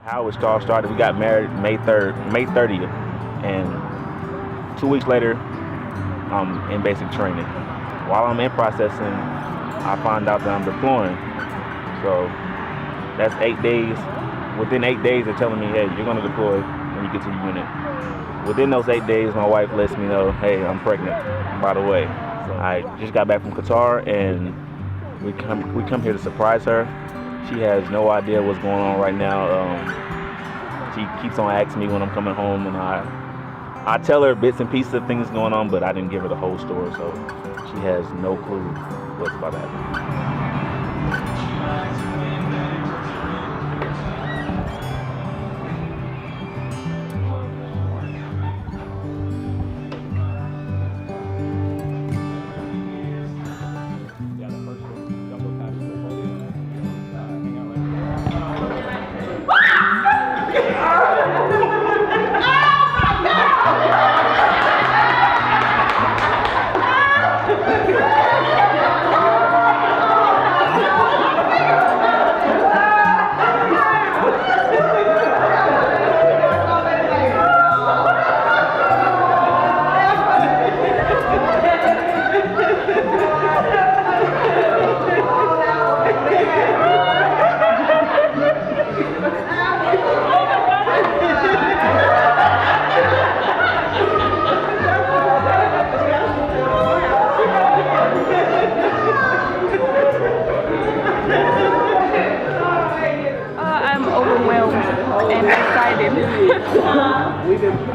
How it all started, we got married May 30th, and 2 weeks later, I'm in basic training. While I'm in processing, I find out that I'm deploying. So that's 8 days. Within 8 days, they're telling me, hey, you're going to deploy when you get to the unit. Within those 8 days, my wife lets me know, hey, I'm pregnant, by the way. So I just got back from Qatar, and we come here to surprise her. She has no idea what's going on right now. She keeps on asking me when I'm coming home, and I tell her bits and pieces of things going on, but I didn't give her the whole story, so she has no clue what's about to happen.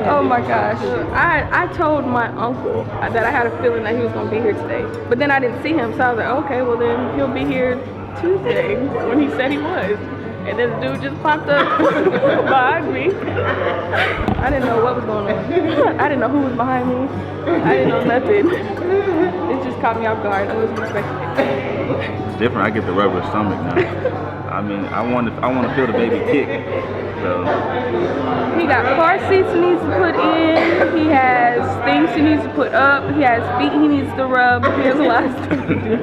Oh my gosh. I told my uncle that I had a feeling that he was going to be here today. But then I didn't see him, so I was like, okay, well then he'll be here Tuesday when he said he was. And this dude just popped up behind me. I didn't know what was going on. I didn't know who was behind me. I didn't know nothing. It just caught me off guard. I wasn't expecting it. It's different. I get the rubber stomach now. I mean, I want to feel the baby kick. So. He got car seats he needs to put in. He has things he needs to put up. He has feet he needs to rub. He has a lot of stuff to do.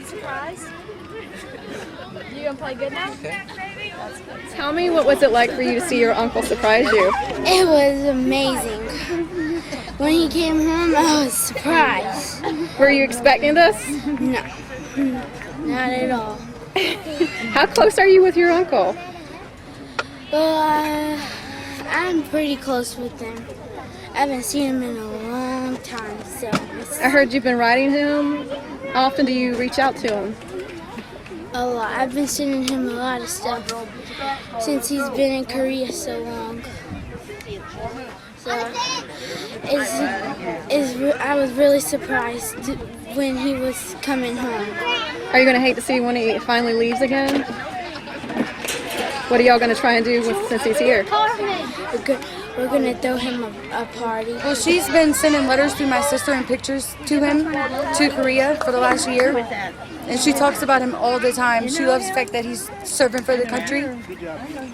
Surprise. You gonna play good now? Okay. Tell me, what was it like for you to see your uncle surprise you? It was amazing. When he came home, I was surprised. Were you expecting this? No, not at all. How close are you with your uncle? Well, I'm pretty close with him. I haven't seen him in a long time, so. I heard you've been writing him. How often do you reach out to him? A lot. I've been sending him a lot of stuff since he's been in Korea so long. So I was really surprised when he was coming home. Are you going to hate to see when he finally leaves again? What are y'all going to try and do since he's here? We're going to throw him a party. Well, she's been sending letters through my sister and pictures to him, to Korea, for the last year. And she talks about him all the time. She loves the fact that he's serving for the country.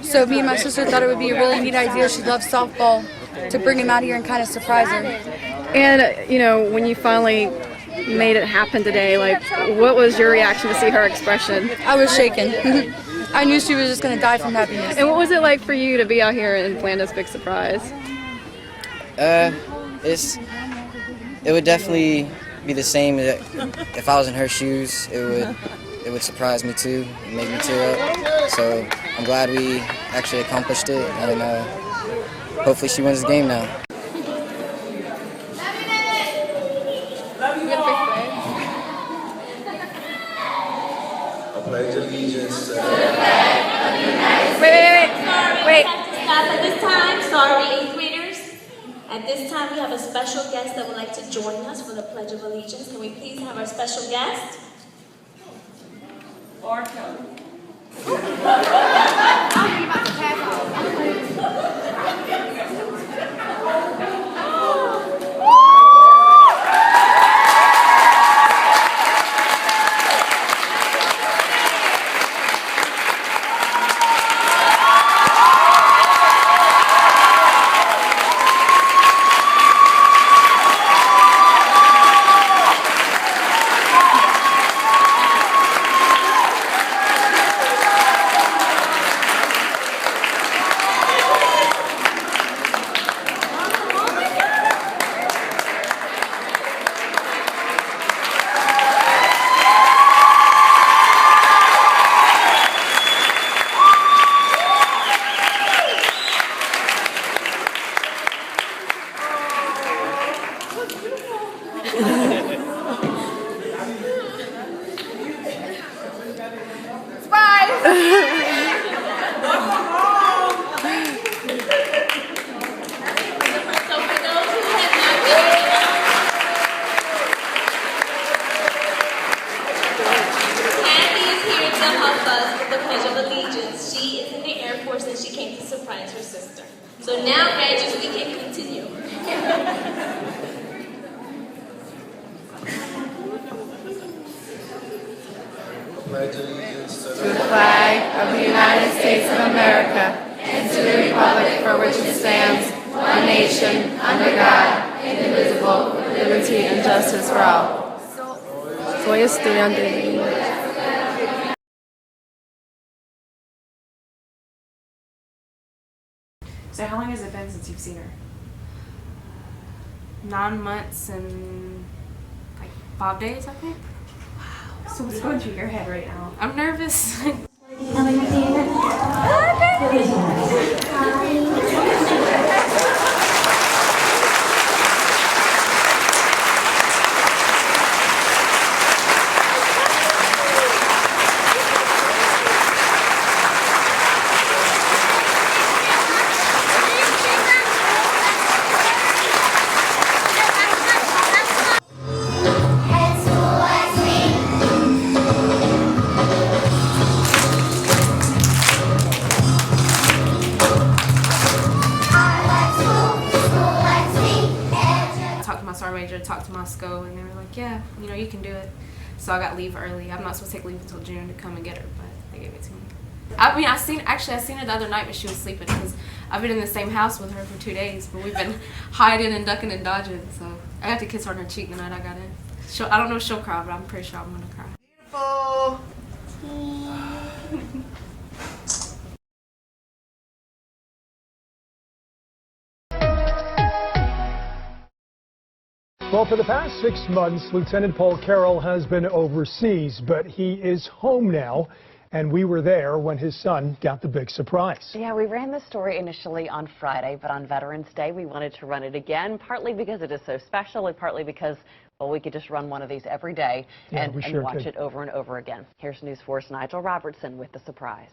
So me and my sister thought it would be a really neat idea. She loves softball, to bring him out here and kind of surprise her. And, you know, when you finally made it happen today, like, what was your reaction to see her expression? I was shaken. I knew she was just going to die from happiness. And what was it like for you to be out here and plan this big surprise? It would definitely be the same if I was in her shoes. It would surprise me too, and make me tear up. So I'm glad we actually accomplished it, and hopefully she wins the game now. You gonna fix pledge allegiance to Wait. We have to stop at this time. Sorry, 8th graders. At this time, we have a special guest that would like to join us for the Pledge of Allegiance. Can we please have our special guest? So now, graduates, we can continue. pledge allegiance to the flag of the United States of America and to the republic for which it stands, one nation, under God, indivisible, with liberty and justice for all. Soy estudiante de inglés. So how long has it been since you've seen her? 9 months and like 5 days, I think. Wow. So what's going through your head right now? I'm nervous. Talked to my school and they were like, yeah, you know, you can do it. So I got leave early. I'm not supposed to take leave until June to come and get her, but they gave it to me. I mean, I seen her the other night, but she was sleeping because I've been in the same house with her for 2 days, but we've been hiding and ducking and dodging. So I got to kiss her on her cheek the night I got in. I don't know if she'll cry, but I'm pretty sure I'm gonna cry. Beautiful. Well, for the past 6 months, Lieutenant Paul Carroll has been overseas, but he is home now, and we were there when his son got the big surprise. Yeah, we ran this story initially on Friday, but on Veterans Day, we wanted to run it again, partly because it is so special and partly because, well, we could just run one of these every day and watch it over and over again. Here's News 4's Nigel Robertson with the surprise.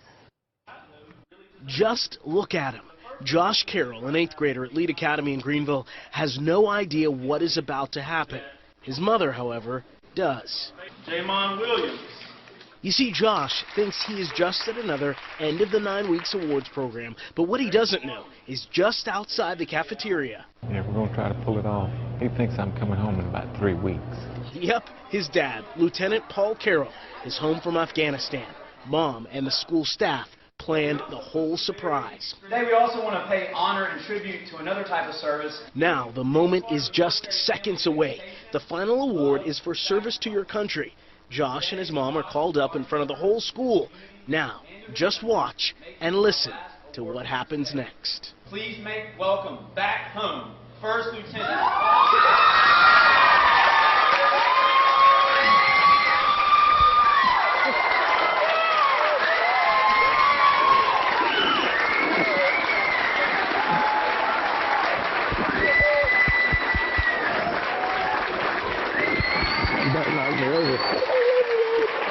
Just look at him. Josh Carroll, an 8th grader at Lead Academy in Greenville, has no idea what is about to happen. His mother, however, does. Jamon Williams. You see, Josh thinks he is just at another end of the 9 weeks awards program, but what he doesn't know is just outside the cafeteria. Yeah, we're going to try to pull it off. He thinks I'm coming home in about 3 weeks. Yep, his dad, Lieutenant Paul Carroll, is home from Afghanistan. Mom and the school staff planned the whole surprise. Today we also want to pay honor and tribute to another type of service. Now the moment is just seconds away. The final award is for service to your country. Josh and his mom are called up in front of the whole school. Now, just watch and listen to what happens next. Please make welcome back home, First Lieutenant.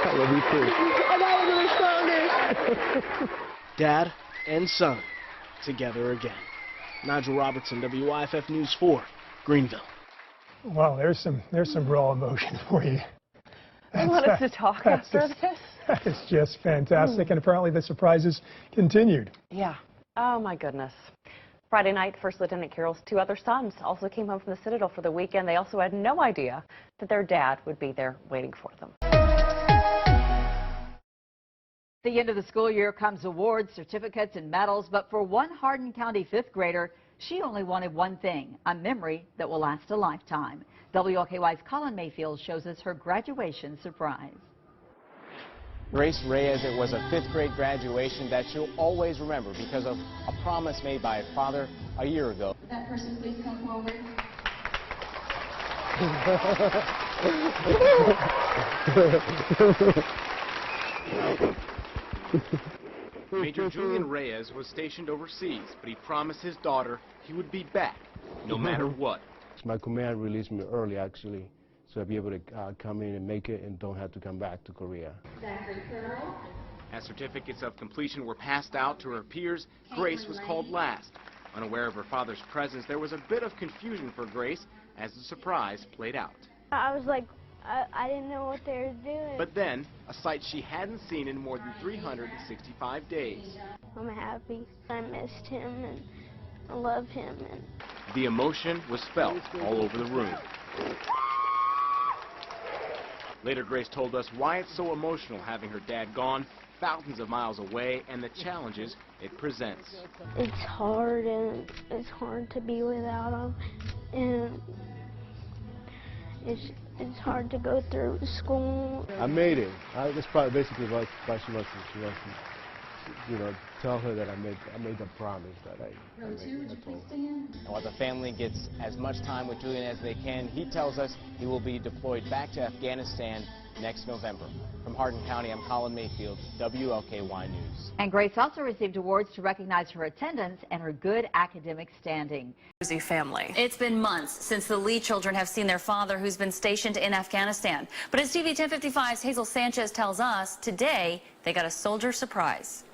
I love you too. Dad and son together again. Nigel Robertson, WIFF News 4, Greenville. Wow, there's some raw emotion for you. You want us to talk after this? That is just fantastic, and apparently the surprises continued. Yeah. Oh, my goodness. Friday night, First Lieutenant Carroll's two other sons also came home from the Citadel for the weekend. They also had no idea that their dad would be there waiting for them. At the end of the school year comes awards, certificates, and medals, but for one Hardin County fifth grader, she only wanted one thing, a memory that will last a lifetime. WLKY's Colin Mayfield shows us her graduation surprise. Grace Reyes, it was a fifth grade graduation that she'll always remember because of a promise made by her father a year ago. Would that person please come forward? Major Julian Reyes was stationed overseas, but he promised his daughter he would be back, no matter what. My command released me early, actually, so I'll be able to come in and make it and don't have to come back to Korea. As certificates of completion were passed out to her peers, Grace was called last. Unaware of her father's presence, there was a bit of confusion for Grace as the surprise played out. I was like, I didn't know what they were doing. But then, a sight she hadn't seen in more than 365 days. I'm happy. I missed him and I love him. And the emotion was felt all over the room. Later, Grace told us why it's so emotional having her dad gone thousands of miles away and the challenges it presents. It's hard, and it's hard to be without him, and it's hard to go through school. I made it. That's probably basically why she wants to, tell her that I made the promise that I told her. And while the family gets as much time with Julian as they can, he tells us he will be deployed back to Afghanistan next November. From Hardin County, I'm Colin Mayfield, WLKY News. And Grace also received awards to recognize her attendance and her good academic standing. Family. It's been months since the Lee children have seen their father, who's been stationed in Afghanistan. But as TV 1055's Hazel Sanchez tells us, today they got a soldier surprise.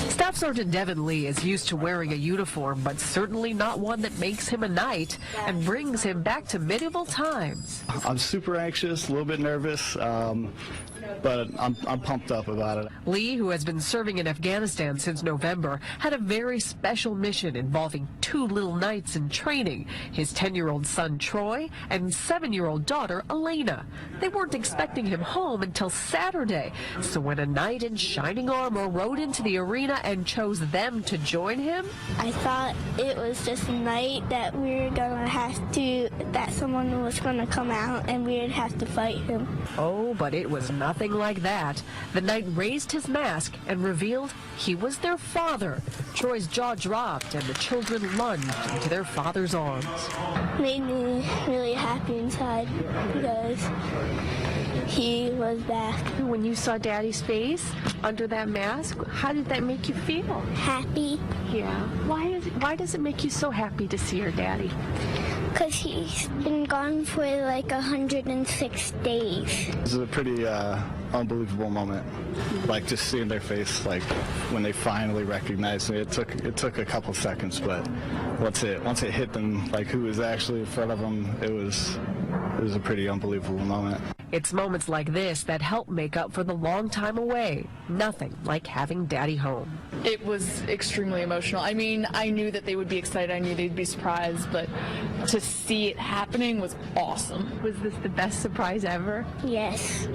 Staff Sergeant Devin Lee is used to wearing a uniform, but certainly not one that makes him a knight and brings him back to medieval times. I'm super anxious, a little bit nervous, but I'm pumped up about it. Lee, who has been serving in Afghanistan since November, had a very special mission involving two little knights in training, his 10-year-old son Troy and 7-year-old daughter Elena. They weren't expecting him home until Saturday, so when a knight in shining armor rode into the arena and chose them to join him, I thought it was just a night that we were gonna have to, that someone was gonna come out and we would have to fight him. Oh, but it was nothing like that. The knight raised his mask and revealed he was their father. Troy's jaw dropped and the children lunged into their father's arms. Made me really happy inside because he was back. When you saw Daddy's face under that mask, how did that make you feel? Happy. Yeah. Why does it make you so happy to see your daddy? Because he's been gone for like 106 days. This is a pretty unbelievable moment. Like just seeing their face, like when they finally recognized me. It took a couple seconds, but once it hit them, like who was actually in front of them, it was a pretty unbelievable moment. It's moments like this that help make up for the long time away. Nothing like having Daddy home. It was extremely emotional. I mean, I knew that they would be excited. I knew they'd be surprised, but to see it happening was awesome. Was this the best surprise ever? Yes.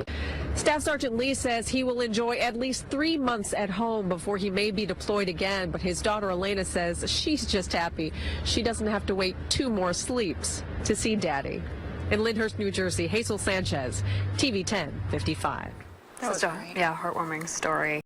Staff Sergeant Lee says he will enjoy at least 3 months at home before he may be deployed again, but his daughter Elena says she's just happy she doesn't have to wait 2 more sleeps to see Daddy. In Lyndhurst, New Jersey, Hazel Sanchez, TV 10 55. That was a heartwarming story.